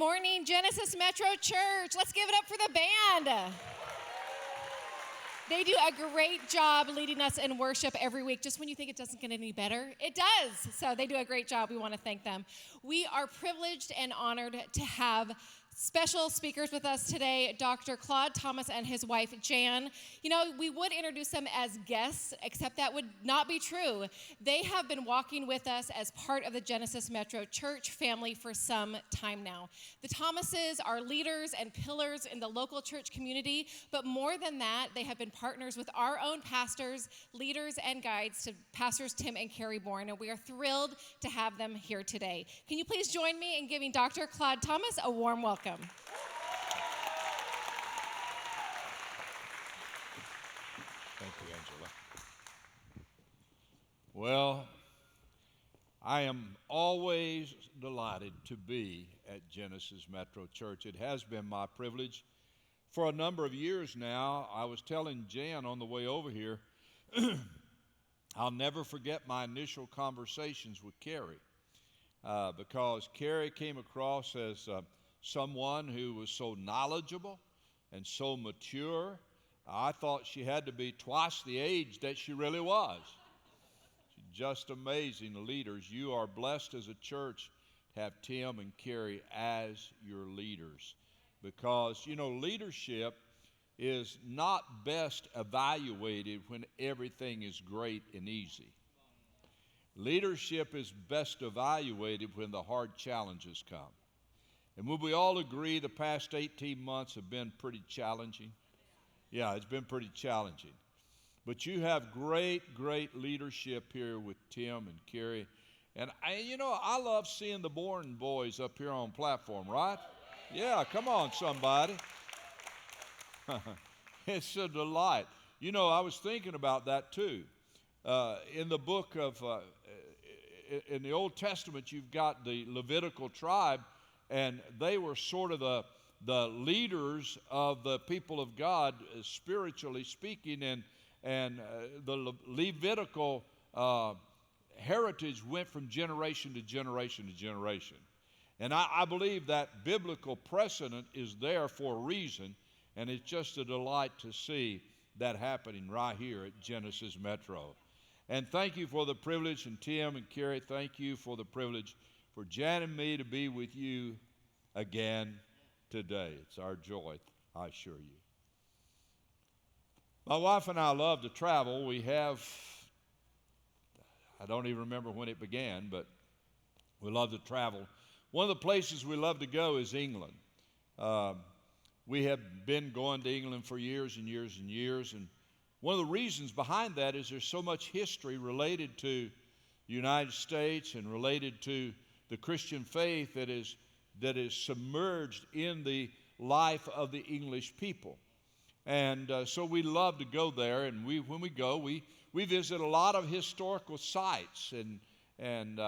Morning, Genesis Metro Church. Let's give it up for the band. They do a great job leading us in worship every week. Just when you think it doesn't get any better, it does. So they do a great job. We want to thank them. We are privileged and honored to have special speakers with us today, Dr. Claude Thomas and his wife, Jan. You know, we would introduce them as guests, except that would not be true. They have been walking with us as part of the Genesis Metro Church family for some time now. The Thomases are leaders and pillars in the local church community, but more than that, they have been partners with our own pastors, leaders, and guides to Pastors Tim and Carrie Bourne, and we are thrilled to have them here today. Can you please join me in giving Dr. Claude Thomas a warm welcome? Thank you, Angela. Well, I am always delighted to be at Genesis Metro Church. It has been my privilege for a number of years now. I was telling Jan on the way over here, I'll never forget my initial conversations with Carrie because Carrie came across as someone who was so knowledgeable and so mature. I thought she had to be twice the age that she really was. She's just amazing leaders. You are blessed as a church to have Tim and Carrie as your leaders because, you know, leadership is not best evaluated when everything is great and easy. Leadership is best evaluated when the hard challenges come. And would we all agree the past 18 months have been pretty challenging? Yeah, it's been pretty challenging. But you have great leadership here with Tim and Carrie. And I love seeing the Bourne boys up here on platform, right? Yeah, come on, somebody. It's a delight. You know, I was thinking about that too. In the book of, in the Old Testament, you've got the Levitical tribe, and they were sort of the leaders of the people of God, spiritually speaking, and the Levitical heritage went from generation to generation to generation. And I believe that biblical precedent is there for a reason, and it's just a delight to see that happening right here at Genesis Metro. And thank you for the privilege, and Tim and Carrie, thank you for the privilege for Jan and me to be with you again today. It's our joy, I assure you. My wife and I love to travel. We have, I don't even remember when it began, but we love to travel. One of the places we love to go is England. We have been going to England for years and years and years, and one of the reasons behind that is there's so much history related to the United States and related to the Christian faith that is submerged in the life of the English people. And so we love to go there, and when we go, we visit a lot of historical sites. And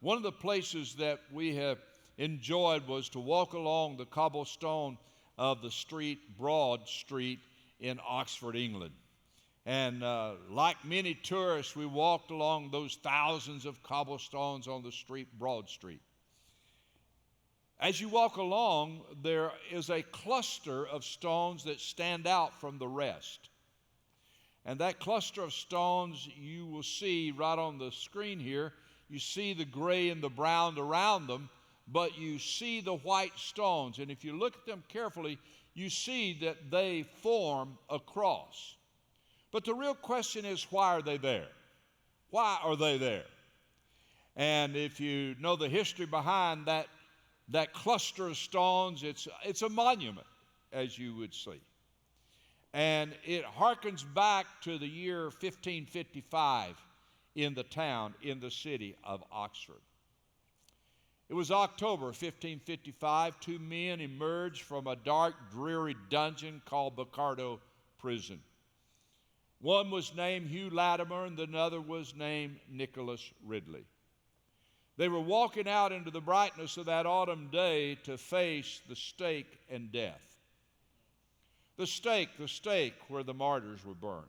one of the places that we have enjoyed was to walk along the cobblestone of the street, Broad Street, in Oxford, England. And like many tourists, we walked along those thousands of cobblestones on the street, Broad Street. As you walk along, there is a cluster of stones that stand out from the rest. And that cluster of stones you will see right on the screen here. You see the gray and the brown around them, but you see the white stones. And if you look at them carefully, you see that they form a cross. But the real question is, why are they there? Why are they there? And if you know the history behind that cluster of stones, it's a monument, as you would see. And it harkens back to the year 1555 in the town, in the city of Oxford. It was October 1555. Two men emerged from a dark, dreary dungeon called Bocardo Prison. One was named Hugh Latimer, and the other was named Nicholas Ridley. They were walking out into the brightness of that autumn day to face the stake and death. The stake where the martyrs were burned.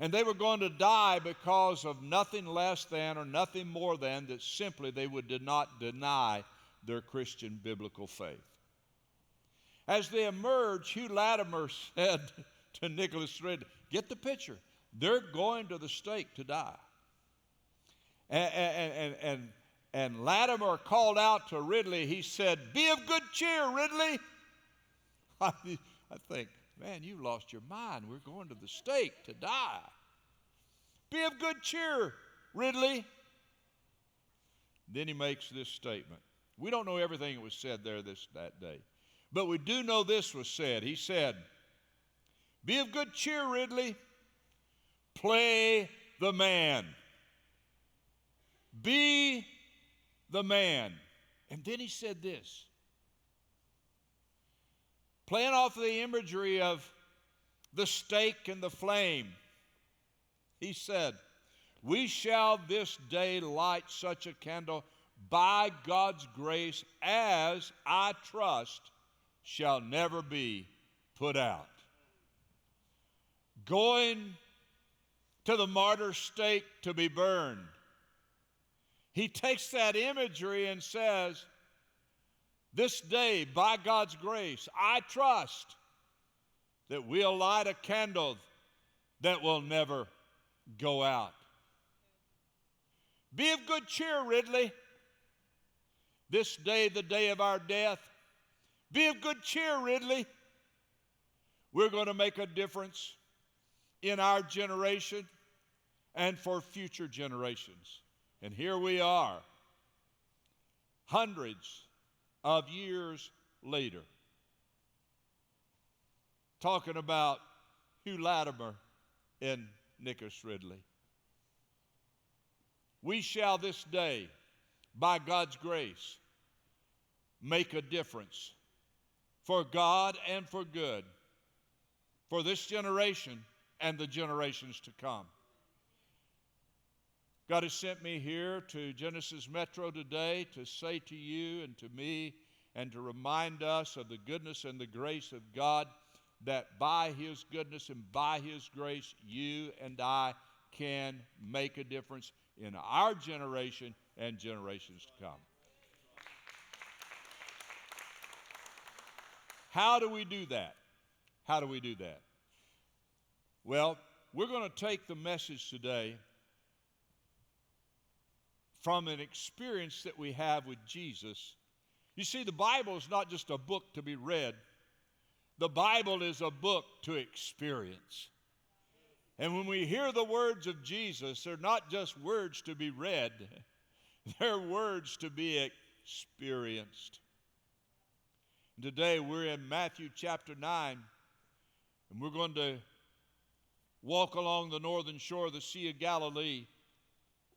And they were going to die because of nothing less than or nothing more than that simply they would not deny their Christian biblical faith. As they emerged, Hugh Latimer said to Nicholas Ridley, get the picture, they're going to the stake to die. And Latimer called out to Ridley, he said, be of good cheer, Ridley. I think, man, you lost your mind. We're going to the stake to die. Be of good cheer, Ridley. Then he makes this statement. We don't know everything that was said there that day, but we do know this was said. He said, be of good cheer, Ridley. Play the man. Be the man. And then he said this, playing off the imagery of the stake and the flame. He said, we shall this day light such a candle by God's grace as I trust shall never be put out. Going to the martyr stake to be burned. He takes that imagery and says, this day, by God's grace, I trust that we'll light a candle that will never go out. Be of good cheer, Ridley. This day, the day of our death, be of good cheer, Ridley. We're going to make a difference in our generation and for future generations. And here we are, hundreds of years later, talking about Hugh Latimer and Nicholas Ridley. We shall this day, by God's grace, make a difference for God and for good, for this generation and the generations to come. God has sent me here to Genesis Metro today to say to you and to me and to remind us of the goodness and the grace of God, that by His goodness and by His grace, you and I can make a difference in our generation and generations to come. How do we do that? How do we do that? Well, we're going to take the message today from an experience that we have with Jesus. You see, the Bible is not just a book to be read. The Bible is a book to experience. And when we hear the words of Jesus, they're not just words to be read. They're words to be experienced. And today we're in Matthew chapter 9, and we're going to walk along the northern shore of the Sea of Galilee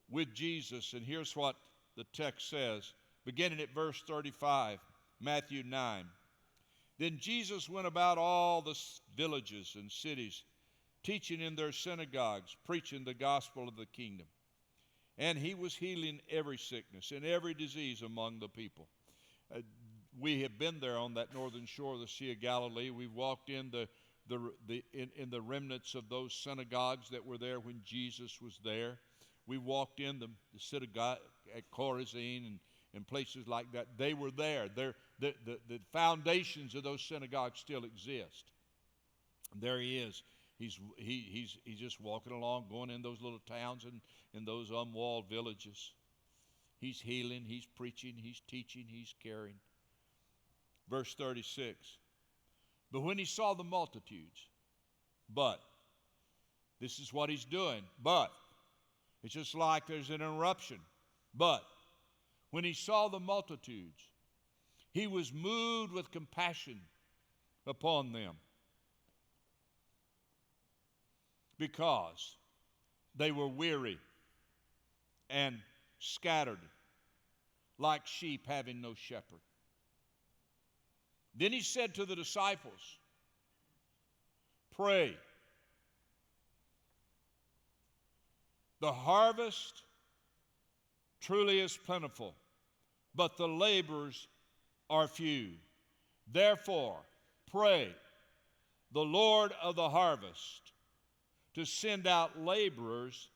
with Jesus. And here's what the text says, beginning at verse 35, Matthew 9. Then Jesus went about all the villages and cities, teaching in their synagogues, preaching the gospel of the kingdom. And He was healing every sickness and every disease among the people. We have been there on that northern shore of the Sea of Galilee. We've walked in the remnants of those synagogues that were there when Jesus was there. We walked in the synagogue at Chorazin and places like that. They were there. The foundations of those synagogues still exist. And there He is. He's just walking along, going in those little towns and in those unwalled villages. He's healing, He's preaching, He's teaching, He's caring. Verse 36. But when He saw the multitudes, this is what He's doing, it's just like there's an interruption. But when He saw the multitudes, He was moved with compassion upon them, because they were weary and scattered like sheep having no shepherd. Then He said to the disciples, pray. The harvest truly is plentiful, but the laborers are few. Therefore, pray the Lord of the harvest to send out laborers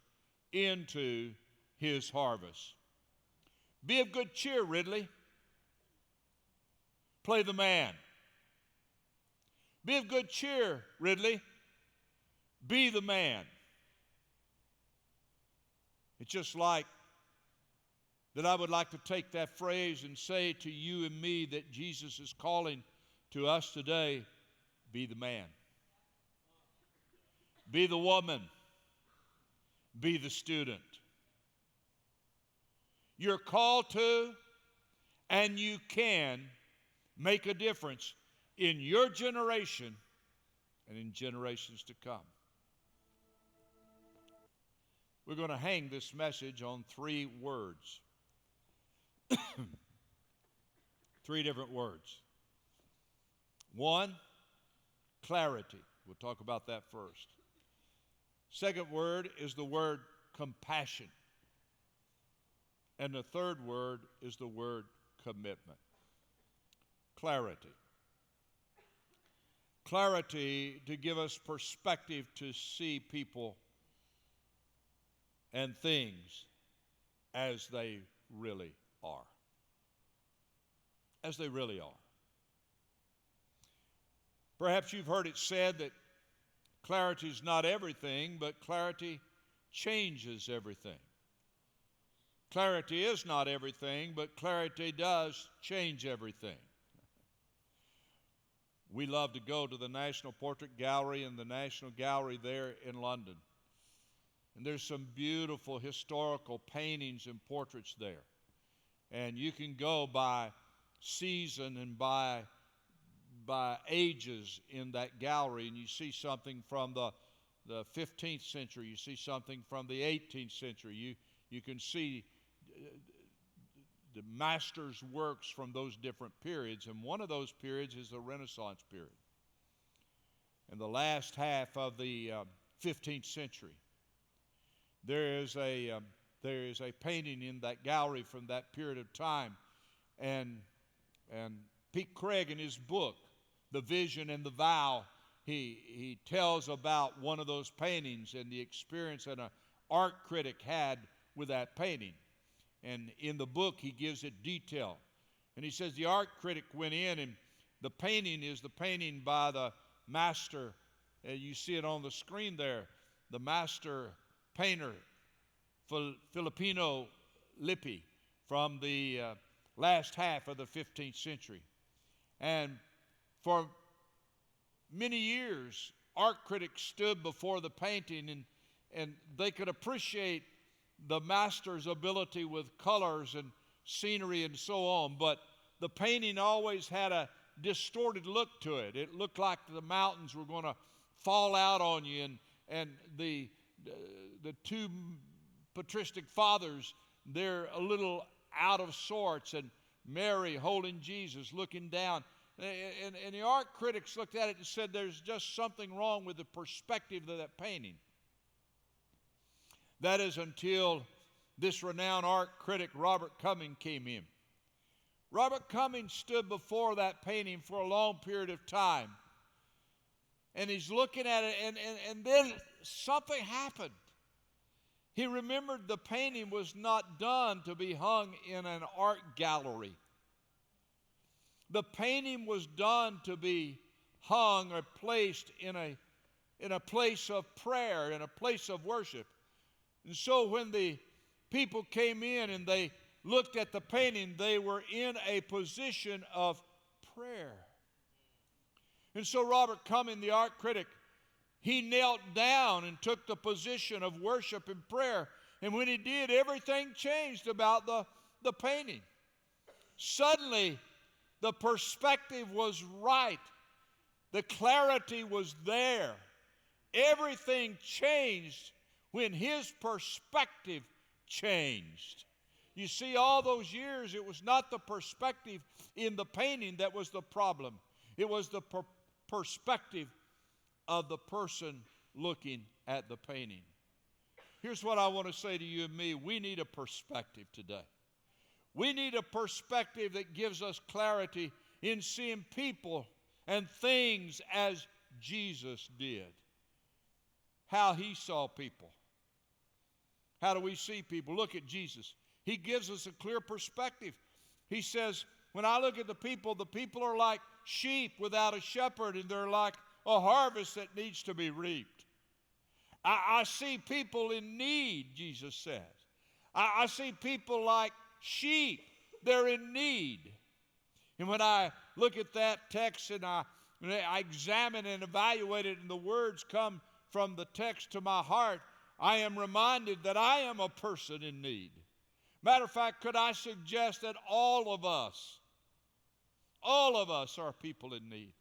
into His harvest. Be of good cheer, Ridley. Play the man. Be of good cheer, Ridley. Be the man. It's just like that I would like to take that phrase and say to you and me that Jesus is calling to us today, be the man. Be the woman. Be the student. You're called to, and you can make a difference in your generation and in generations to come. We're going to hang this message on 3 words. 3 different words. 1, clarity. We'll talk about that first. Second word is the word compassion. And the third word is the word commitment. Clarity. Clarity to give us perspective to see people and things as they really are. As they really are. Perhaps you've heard it said that clarity is not everything, but clarity changes everything. Clarity is not everything, but clarity does change everything. We love to go to the National Portrait Gallery and the National Gallery there in London. And there's some beautiful historical paintings and portraits there. And you can go by season and by ages in that gallery, and you see something from the 15th century, you see something from the 18th century. You can see the master's works from those different periods, and one of those periods is the Renaissance period. In the last half of the 15th century, there is a painting in that gallery from that period of time, and Pete Craig in his book, The Vision and the Vow, he tells about one of those paintings and the experience that an art critic had with that painting. And in the book, he gives it detail. And he says the art critic went in, and the painting is the painting by the master. You see it on the screen there. The master painter, Filippino Lippi, from the last half of the 15th century. And for many years, art critics stood before the painting, and they could appreciate the master's ability with colors and scenery and so on, but the painting always had a distorted look to it. It looked like the mountains were going to fall out on you, and the 2 patristic fathers, they're a little out of sorts, and Mary holding Jesus, looking down. And the art critics looked at it and said there's just something wrong with the perspective of that painting. That is until this renowned art critic, Robert Cumming, came in. Robert Cumming stood before that painting for a long period of time. And he's looking at it, and then something happened. He remembered the painting was not done to be hung in an art gallery. The painting was done to be hung or placed in a place of prayer, in a place of worship. And so when the people came in and they looked at the painting, they were in a position of prayer. And so Robert Cumming, the art critic, he knelt down and took the position of worship and prayer. And when he did, everything changed about the painting. Suddenly, the perspective was right. The clarity was there. Everything changed when his perspective changed. You see, all those years, it was not the perspective in the painting that was the problem. It was the perspective of the person looking at the painting. Here's what I want to say to you and me. We need a perspective today. We need a perspective that gives us clarity in seeing people and things as Jesus did. How he saw people. How do we see people? Look at Jesus. He gives us a clear perspective. He says, When I look at the people are like sheep without a shepherd, and they're like a harvest that needs to be reaped. I see people in need, Jesus says. I see people like sheep. They're in need. And when I look at that text and I examine and evaluate it, and the words come from the text to my heart, I am reminded that I am a person in need. Matter of fact, could I suggest that all of us are people in need.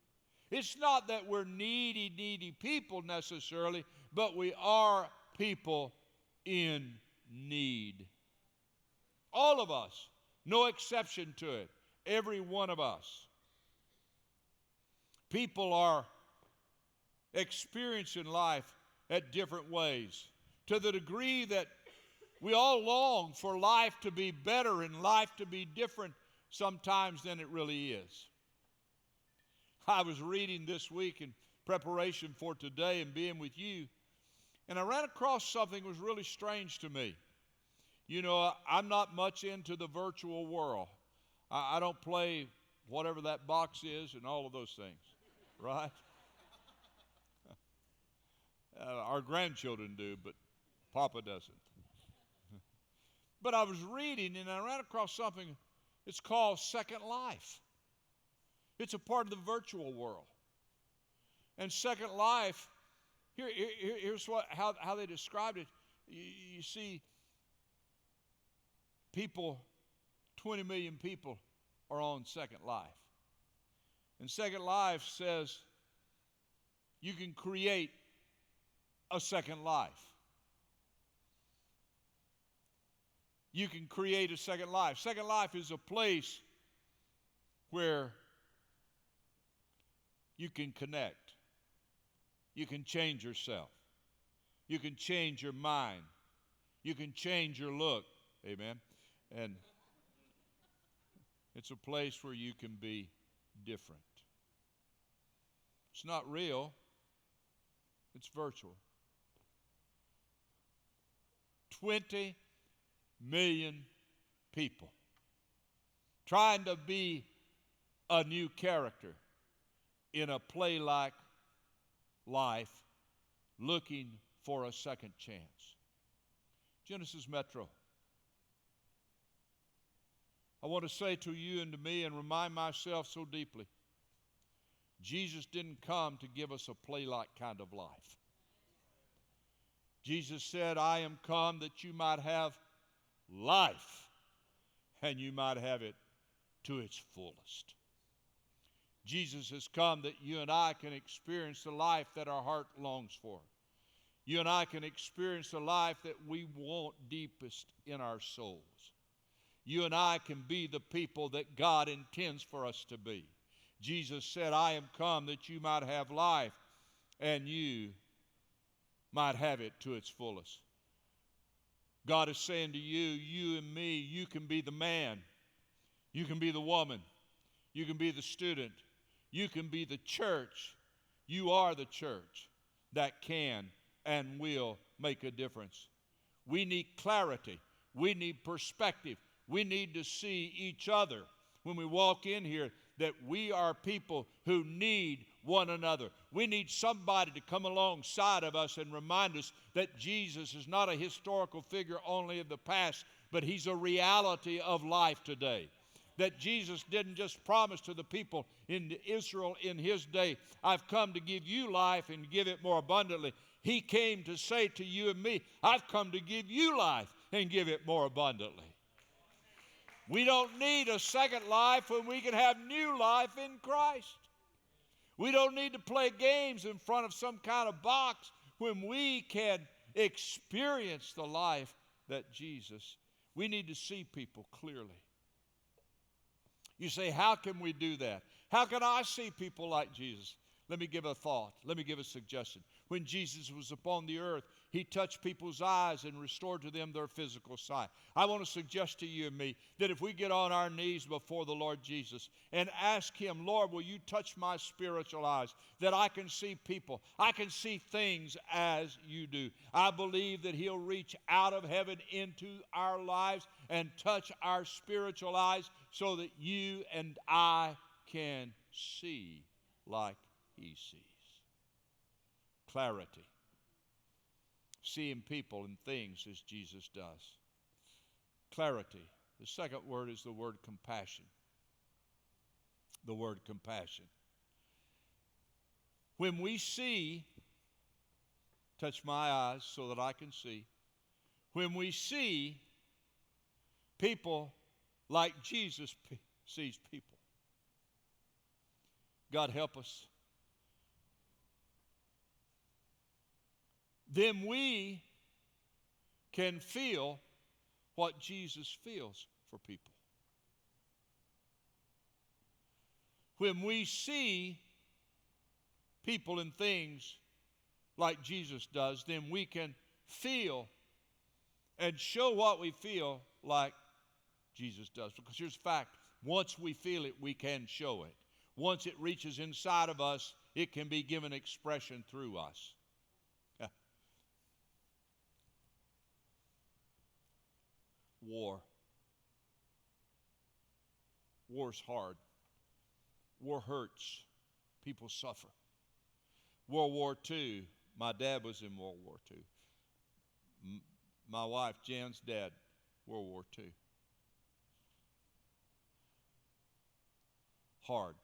It's not that we're needy people necessarily, but we are people in need. All of us, no exception to it, every one of us. People are experiencing life at different ways, to the degree that we all long for life to be better and life to be different sometimes than it really is. I was reading this week in preparation for today and being with you, and I ran across something that was really strange to me. You know, I'm not much into the virtual world. I don't play whatever that box is and all of those things, right? Our grandchildren do, but Papa doesn't. But I was reading and I ran across something. It's called Second Life. It's a part of the virtual world. And Second Life, here's how they described it. You see, people, 20 million people are on Second Life. And Second Life says you can create a second life. You can create a second life. Second Life is a place where you can connect. You can change yourself. You can change your mind. You can change your look. Amen. And it's a place where you can be different. It's not real. It's virtual. 20 million people trying to be a new character in a play-like life, looking for a second chance. Genesis Metro, I want to say to you and to me and remind myself so deeply, Jesus didn't come to give us a play-like kind of life. Jesus said, I am come that you might have life, and you might have it to its fullest. Jesus has come that you and I can experience the life that our heart longs for. You and I can experience the life that we want deepest in our souls. You and I can be the people that God intends for us to be. Jesus said, I am come that you might have life, and you might have it to its fullest. God is saying to you, you and me, you can be the man. You can be the woman. You can be the student. You can be the church. You are the church that can and will make a difference. We need clarity. We need perspective. We need to see each other when we walk in here that we are people who need one another. We need somebody to come alongside of us and remind us that Jesus is not a historical figure only of the past, but he's a reality of life today. That Jesus didn't just promise to the people in Israel in his day, I've come to give you life and give it more abundantly. He came to say to you and me, I've come to give you life and give it more abundantly. We don't need a second life when we can have new life in Christ. We don't need to play games in front of some kind of box when we can experience the life that Jesus. We need to see people clearly. You say, how can we do that? How can I see people like Jesus? Let me give a thought. Let me give a suggestion. When Jesus was upon the earth, he touched people's eyes and restored to them their physical sight. I want to suggest to you and me that if we get on our knees before the Lord Jesus and ask him, Lord, will you touch my spiritual eyes that I can see people, I can see things as you do. I believe that he'll reach out of heaven into our lives and touch our spiritual eyes so that you and I can see like he sees. Clarity. Seeing people and things as Jesus does. Clarity. The second word is the word compassion. The word compassion. When we see, touch my eyes so that I can see, when we see people like Jesus sees people, God help us, then we can feel what Jesus feels for people. When we see people and things like Jesus does, then we can feel and show what we feel like Jesus does. Because here's the fact, once we feel it, we can show it. Once it reaches inside of us, it can be given expression through us. War. War's hard. War hurts. People suffer. World War II, my dad was in World War II. My wife, Jan's dad, World War II. Hard.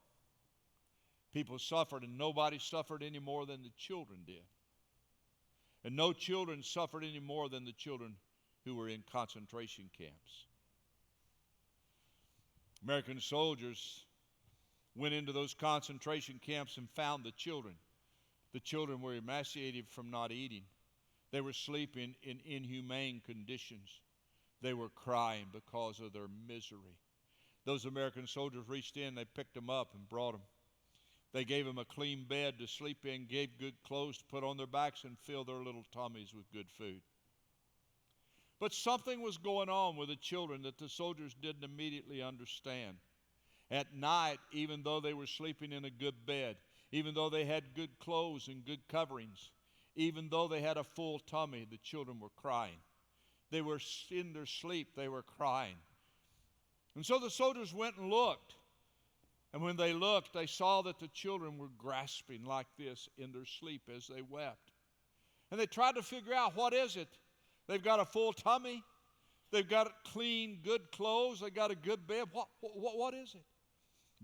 People suffered, and nobody suffered any more than the children did. And no children suffered any more than the children who were in concentration camps. American soldiers went into those concentration camps and found the children. The children were emaciated from not eating. They were sleeping in inhumane conditions. They were crying because of their misery. Those American soldiers reached in, they picked them up and brought them. They gave them a clean bed to sleep in, gave good clothes to put on their backs, and filled their little tummies with good food. But something was going on with the children that the soldiers didn't immediately understand. At night, even though they were sleeping in a good bed, even though they had good clothes and good coverings, even though they had a full tummy, the children were crying. They were in their sleep, they were crying. And so the soldiers went and looked. And when they looked, they saw that the children were grasping like this in their sleep as they wept. And they tried to figure out, what is it? They've got a full tummy. They've got clean, good clothes. They've got a good bed. What is it?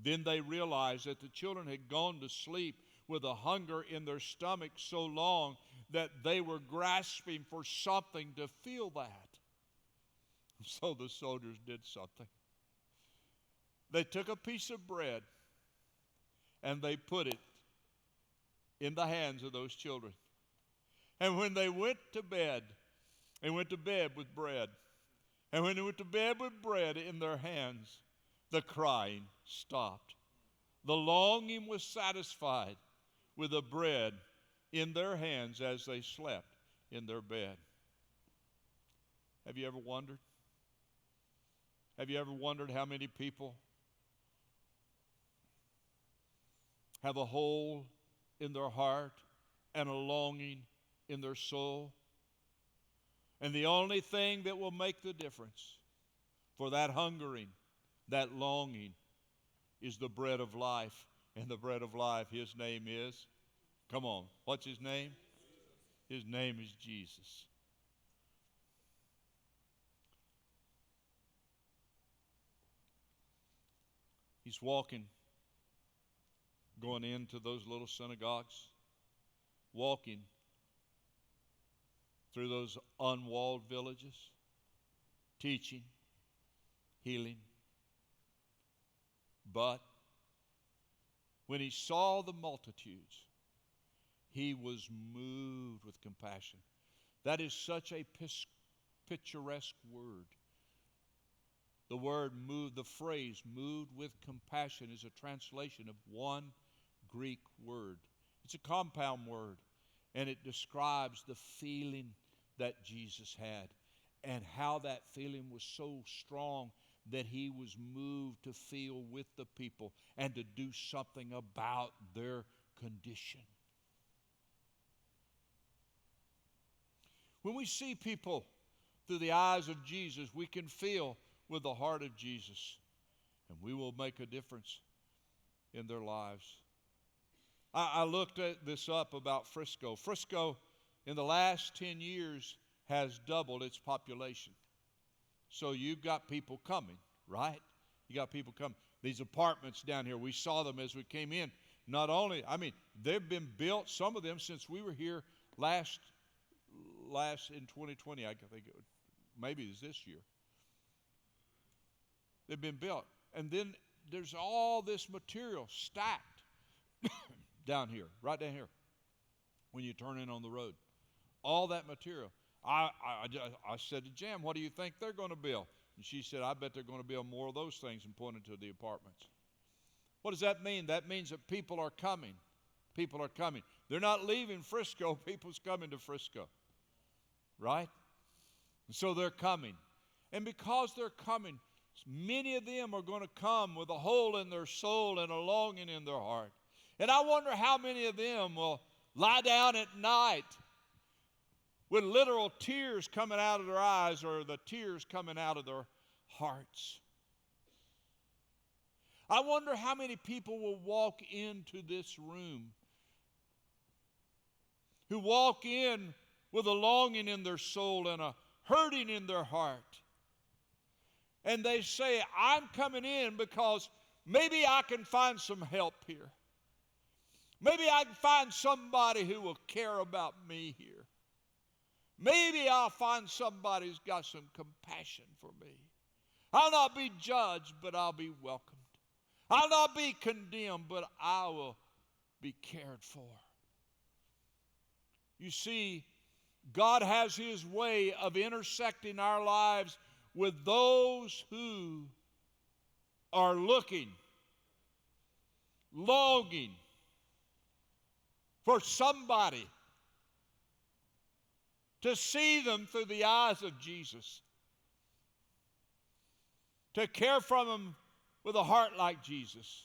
Then they realized that the children had gone to sleep with a hunger in their stomach so long that they were grasping for something to feel that. So the soldiers did something. They took a piece of bread and they put it in the hands of those children. And when they went to bed, they went to bed with bread. And when they went to bed with bread in their hands, the crying stopped. The longing was satisfied with the bread in their hands as they slept in their bed. Have you ever wondered? Have you ever wondered how many people have a hole in their heart and a longing in their soul? And the only thing that will make the difference for that hungering, that longing, is the bread of life. And the bread of life, his name is, come on, what's his name? His name is Jesus. He's walking, going into those little synagogues, walking through those unwalled villages, teaching, healing. But when he saw the multitudes, he was moved with compassion. That is such a picturesque word. The word moved, the phrase moved with compassion is a translation of one Greek word. It's a compound word, and it describes the feeling that Jesus had and how that feeling was so strong that he was moved to feel with the people and to do something about their condition. When we see people through the eyes of Jesus, we can feel with the heart of Jesus. and we will make a difference in their lives. I looked at this up about Frisco. Frisco, in the last 10 years, has doubled its population. So you've got people coming, right? You got people coming. These apartments down here, we saw them as we came in. Not only, they've been built, some of them, since we were here last in 2020, I think maybe it was this year. They've been built. And then there's all this material stacked down here, right down here, when you turn in on the road. All that material. I said to Jan, what do you think they're going to build? And she said, I bet they're going to build more of those things, and pointed to the apartments. What does that mean? That means that people are coming. People are coming. They're not leaving Frisco. People's coming to Frisco. Right? And so they're coming. And because they're coming, many of them are going to come with a hole in their soul and a longing in their heart. And I wonder how many of them will lie down at night with literal tears coming out of their eyes, or the tears coming out of their hearts. I wonder how many people will walk into this room, who walk in with a longing in their soul and a hurting in their heart. And they say, I'm coming in because maybe I can find some help here. Maybe I can find somebody who will care about me here. Maybe I'll find somebody who's got some compassion for me. I'll not be judged, but I'll be welcomed. I'll not be condemned, but I will be cared for. You see, God has His way of intersecting our lives with those who are looking, longing for somebody to see them through the eyes of Jesus, to care for them with a heart like Jesus,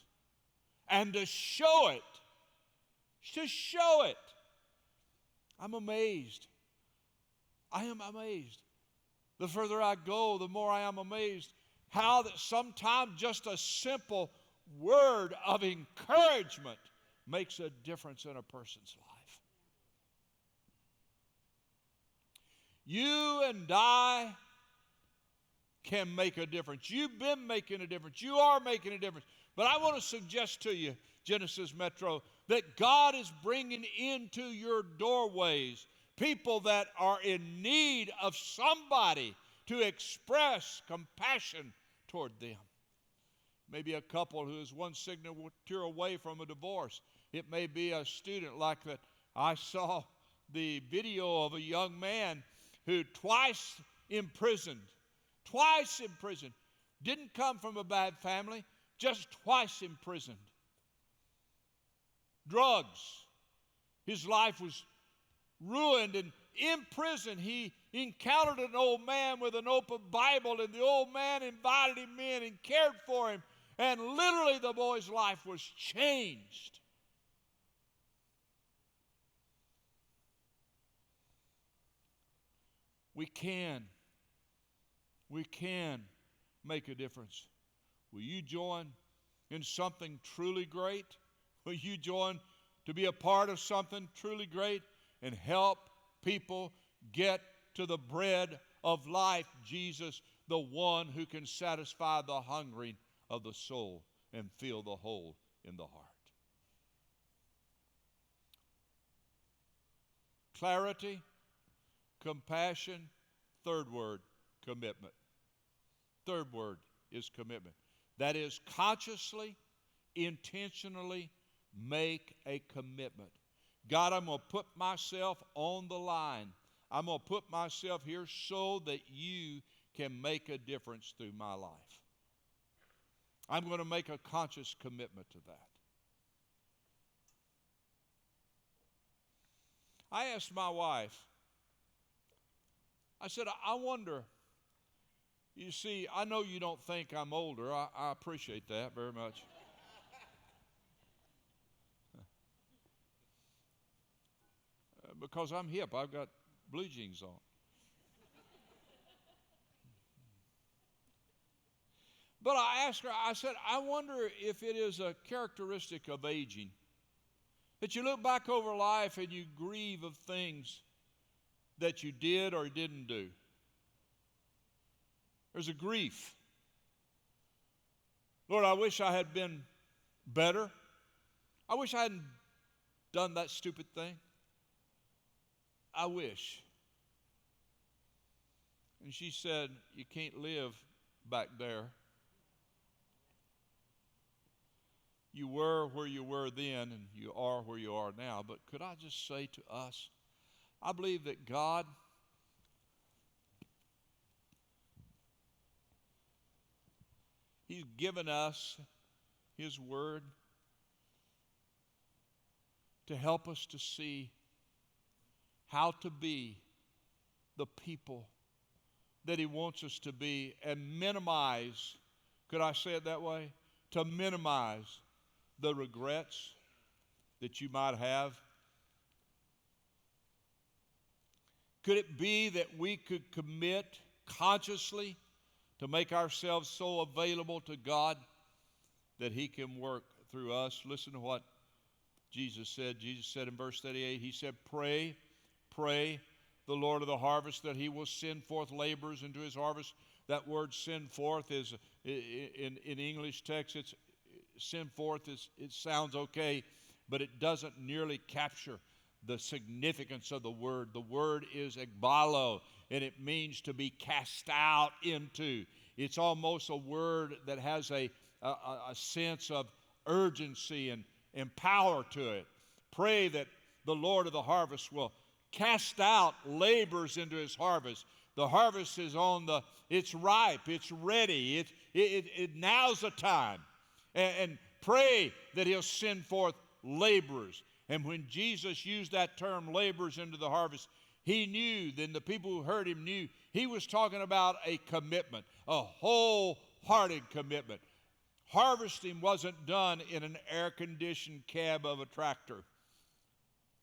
and to show it. To show it. I'm amazed. I am amazed. The further I go, the more I am amazed how that sometimes just a simple word of encouragement makes a difference in a person's life. You and I can make a difference. You've been making a difference. You are making a difference. But I want to suggest to you, Genesis Metro, that God is bringing into your doorways people that are in need of somebody to express compassion toward them. Maybe a couple who is one signature away from a divorce. It may be a student like that. I saw the video of a young man who twice imprisoned, didn't come from a bad family, just twice imprisoned. Drugs. His life was ruined, and in prison he encountered an old man with an open Bible, and the old man invited him in and cared for him, and literally the boy's life was changed. We can make a difference. Will you join in something truly great? Will you join to be a part of something truly great and help people get to the bread of life, Jesus, the one who can satisfy the hungering of the soul and fill the hole in the heart? Clarity, compassion. Third word, commitment. Third word is commitment. That is, consciously, intentionally make a commitment. God, I'm going to put myself on the line. I'm going to put myself here so that you can make a difference through my life. I'm going to make a conscious commitment to that. I asked my wife, I said, I wonder, you see, I know you don't think I'm older. I appreciate that very much. Because I'm hip. I've got blue jeans on. But I asked her, I said, I wonder if it is a characteristic of aging, that you look back over life and you grieve of things that you did or didn't do. There's a grief. Lord, I wish I had been better. I wish I hadn't done that stupid thing. I wish. And she said, you can't live back there. You were where you were then, and you are where you are now. But could I just say to us, I believe that God He's given us His Word to help us to see how to be the people that He wants us to be and minimize, could I say it that way? To minimize the regrets that you might have. Could it be that we could commit consciously to make ourselves so available to God that He can work through us? Listen to what Jesus said. Jesus said in verse 38, He said, pray the Lord of the harvest that He will send forth laborers into His harvest. That word send forth is, in English text, it's send forth, it sounds okay, but it doesn't nearly capture the significance of the word. The word is ekbalo, and it means to be cast out into. It's almost a word that has a sense of urgency and power to it. Pray that the Lord of the harvest will cast out laborers into His harvest. The harvest is it's ripe, it's ready, now's the time. And pray that He'll send forth laborers. And when Jesus used that term, laborers into the harvest, He knew, then the people who heard Him knew, He was talking about a commitment, a wholehearted commitment. Harvesting wasn't done in an air-conditioned cab of a tractor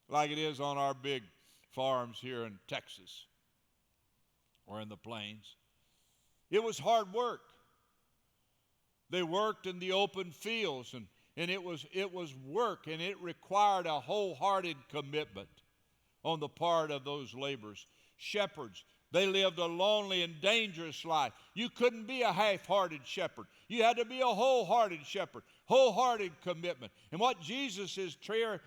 like it is on our big farms here in Texas or in the plains. It was hard work. They worked in the open fields, and it was work, and it required a wholehearted commitment on the part of those laborers. Shepherds, they lived a lonely and dangerous life. You couldn't be a half-hearted shepherd. You had to be a wholehearted shepherd, wholehearted commitment. And what Jesus is here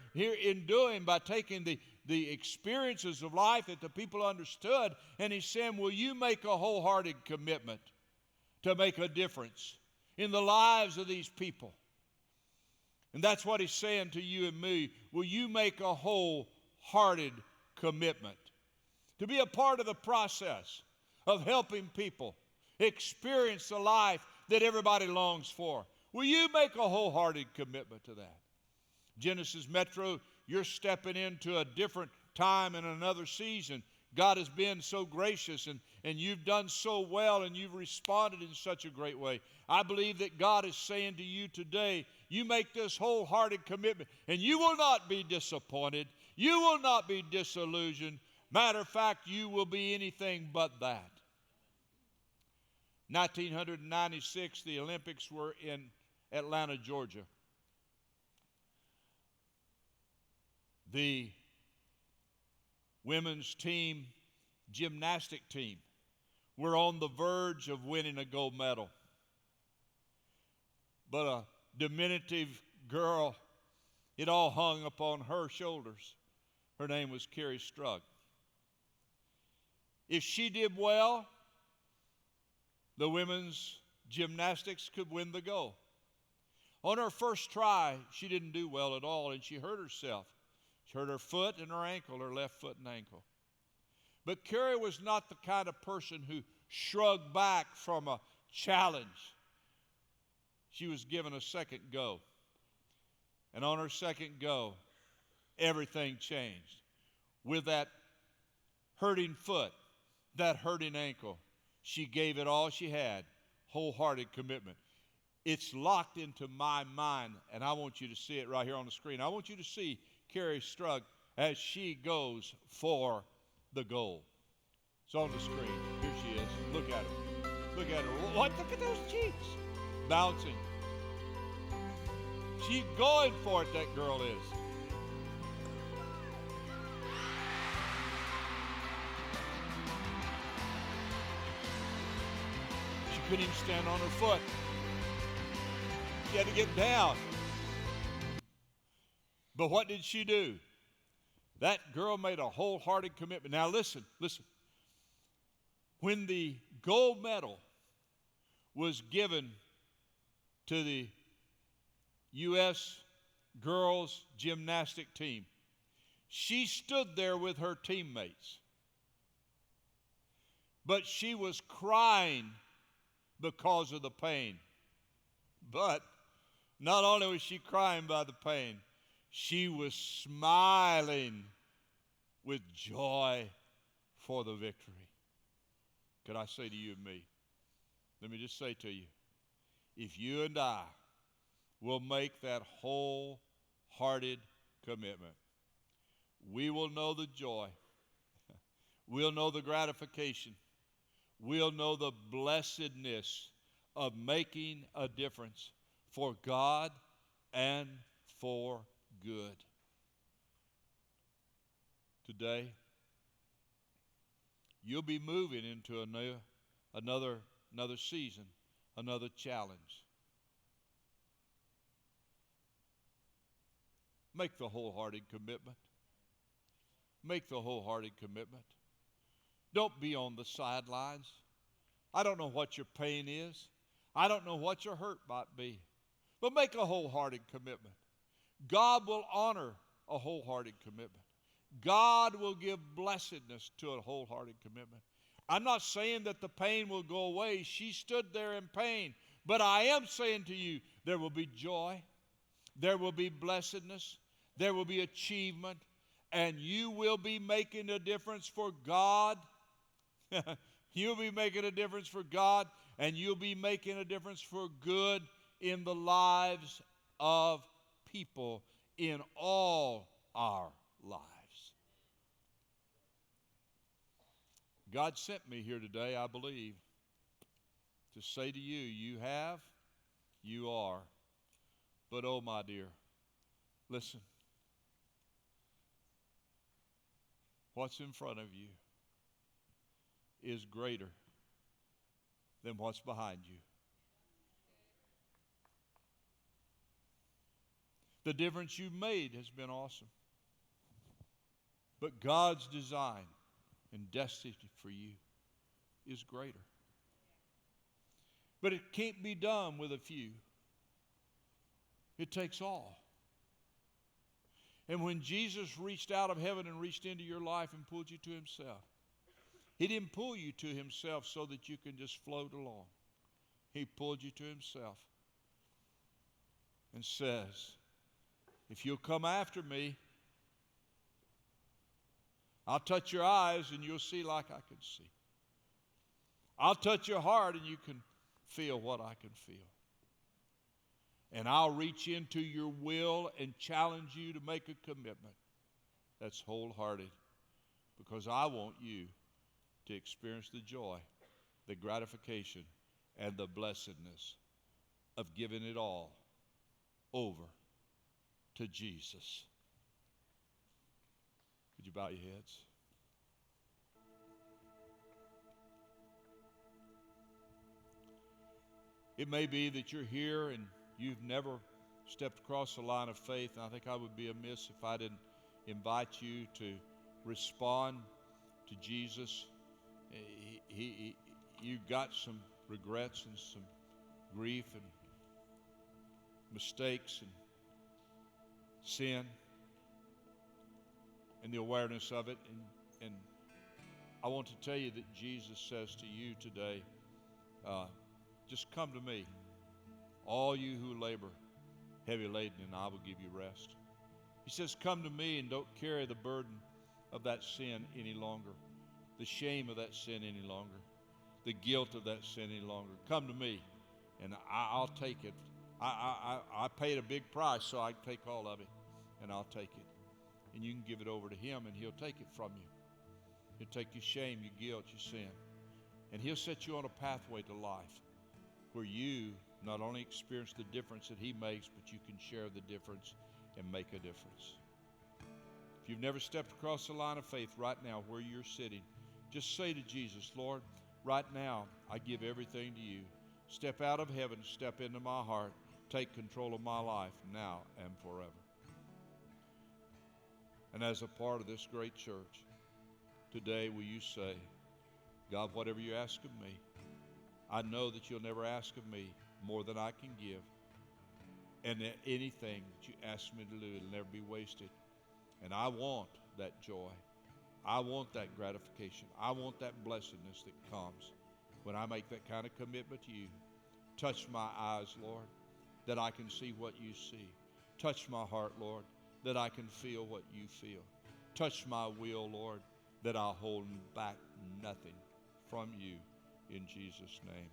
in doing by taking the experiences of life that the people understood, and He's saying, will you make a wholehearted commitment to make a difference in the lives of these people? And that's what He's saying to you and me. Will you make a wholehearted commitment to be a part of the process of helping people experience the life that everybody longs for? Will you make a wholehearted commitment to that? Genesis Metro, you're stepping into a different time and another season. God has been so gracious, and you've done so well, and you've responded in such a great way. I believe that God is saying to you today, you make this wholehearted commitment, and you will not be disappointed. You will not be disillusioned. Matter of fact, you will be anything but that. 1996, the Olympics were in Atlanta, Georgia. The women's team, gymnastic team, were on the verge of winning a gold medal. But a diminutive girl, it all hung upon her shoulders. Her name was Carrie Strug. If she did well, the women's gymnastics could win the gold. On her first try, she didn't do well at all, and she hurt herself. She hurt her foot and her ankle, her left foot and ankle. But Carrie was not the kind of person who shrugged back from a challenge. She was given a second go. And on her second go, everything changed. With that hurting foot, that hurting ankle, she gave it all she had, wholehearted commitment. It's locked into my mind, and I want you to see it right here on the screen. I want you to see Carrie Strug as she goes for the goal. It's on the screen. Here she is. Look at her. Look at her. What? Look at those cheeks. bouncing. She's going for it, that girl is. She couldn't even stand on her foot. She had to get down. But what did she do? That girl made a wholehearted commitment. Now listen. When the gold medal was given to the U.S. girls gymnastic team, she stood there with her teammates. But she was crying because of the pain. But not only was she crying by the pain, she was smiling with joy for the victory. Could I say to you and me, let me just say to you, if you and I will make that wholehearted commitment, we will know the joy, we'll know the gratification, we'll know the blessedness of making a difference for God and for good. Today, you'll be moving into another season, another challenge. Make the wholehearted commitment. Make the wholehearted commitment. Don't be on the sidelines. I don't know what your pain is. I don't know what your hurt might be. But make a wholehearted commitment. God will honor a wholehearted commitment. God will give blessedness to a wholehearted commitment. I'm not saying that the pain will go away. She stood there in pain. But I am saying to you, there will be joy. There will be blessedness. There will be achievement. And you will be making a difference for God. You'll be making a difference for God. And you'll be making a difference for good in the lives of people in all our lives. God sent me here today, I believe, to say to you, you have, you are. But oh, my dear, listen. What's in front of you is greater than what's behind you. The difference you've made has been awesome. But God's design and destiny for you is greater. But it can't be done with a few. It takes all. And when Jesus reached out of heaven and reached into your life and pulled you to himself, he didn't pull you to himself so that you can just float along. He pulled you to himself and says, if you'll come after me, I'll touch your eyes and you'll see like I can see. I'll touch your heart and you can feel what I can feel. And I'll reach into your will and challenge you to make a commitment that's wholehearted, because I want you to experience the joy, the gratification, and the blessedness of giving it all over to Jesus. Would you bow your heads? It may be that you're here and you've never stepped across the line of faith, and I think I would be amiss if I didn't invite you to respond to Jesus. You've got some regrets and some grief and mistakes and sin and the awareness of it. And I want to tell you that Jesus says to you today, just come to me, all you who labor heavy laden, and I will give you rest. He says, come to me and don't carry the burden of that sin any longer, the shame of that sin any longer, the guilt of that sin any longer. Come to me and I'll take it. I paid a big price so I can take all of it, and I'll take it. And you can give it over to him and he'll take it from you. He'll take your shame, your guilt, your sin, and he'll set you on a pathway to life where you Not only experience the difference that he makes, but you can share the difference and make a difference. If you've never stepped across the line of faith right now where you're sitting, just say to Jesus, Lord, right now I give everything to you. Step out of heaven, step into my heart, take control of my life now and forever. And as a part of this great church, today will you say, God, whatever you ask of me, I know that you'll never ask of me more than I can give. And that anything that you ask me to do, it'll never be wasted. And I want that joy. I want that gratification. I want that blessedness that comes when I make that kind of commitment to you. Touch my eyes, Lord, that I can see what you see. Touch my heart, Lord, that I can feel what you feel. Touch my will, Lord, that I'll hold back nothing from you in Jesus' name.